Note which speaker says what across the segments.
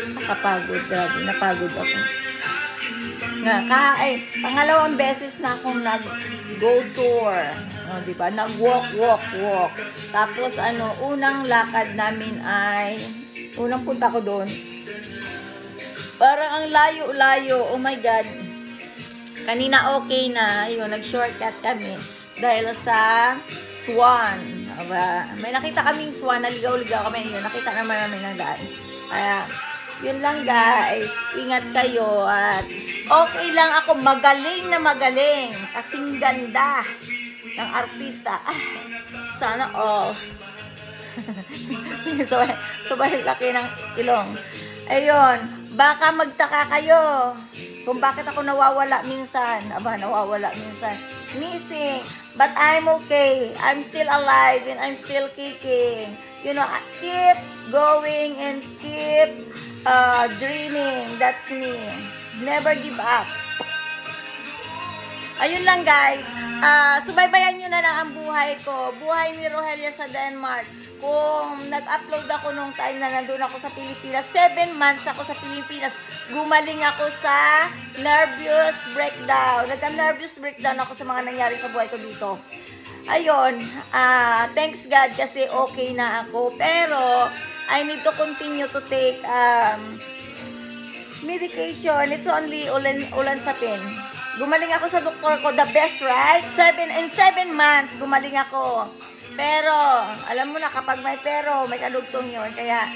Speaker 1: Nakapagod, grabe, napagod ako. Pangalawang beses na akong nag-go tour. O, diba? Nag-walk. Tapos, unang lakad namin ay, unang punta ko doon, parang ang layo-layo. Oh my God. Kanina okay na. Ayun, nag-shortcut kami. Dahil sa swan. May nakita kaming swan. Naligaw-ligaw kami. Yun, nakita naman namin ng daan. Kaya, yun lang guys. Ingat kayo. At okay lang ako. Magaling na magaling. Kasing ganda ng artista. Sana all. Sabay laki ng ilong. Ayun. Baka magtaka kayo kung bakit ako nawawala minsan. Nawawala minsan. Missing. But I'm okay. I'm still alive and I'm still kicking. Keep going and keep dreaming. That's me. Never give up. Ayun lang guys. Subaybayan nyo na lang ang buhay ko. Buhay ni Rogelia sa Denmark. Kung nag-upload ako nung time na nandun ako sa Pilipinas, 7 months ako sa Pilipinas, gumaling ako sa nervous breakdown. Nagka-nervous breakdown ako sa mga nangyari sa buhay ko dito. Ayun, thanks God kasi okay na ako. Pero, I need to continue to take medication. It's only ulan sapin. Gumaling ako sa doktor ko, the best, right? 7 months, gumaling ako. Pero, alam mo na, kapag may may kadugtong yun. Kaya,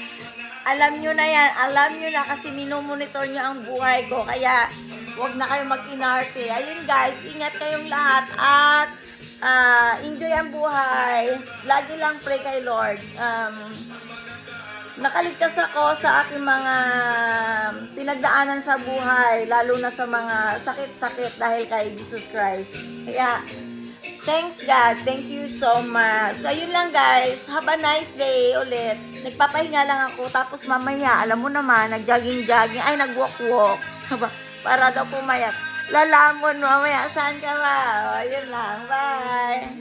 Speaker 1: alam nyo na yan. Alam nyo na kasi minomonitor nyo ang buhay ko. Kaya, wag na kayo mag-inarte. Ayun guys, ingat kayong lahat. At, enjoy ang buhay. Lagi lang pray kay Lord. Nakaligtas ako sa aking mga pinagdaanan sa buhay, lalo na sa mga sakit-sakit dahil kay Jesus Christ. Kaya, thanks God. Thank you so much. Ayun lang guys. Have a nice day ulit. Nagpapahinga lang ako. Tapos mamaya, alam mo naman, nag-jogging-jogging. Ay, nag-walk-walk. Para daw pumayat. Lalamon mamaya. Saan ka ba? Ayun lang. Bye.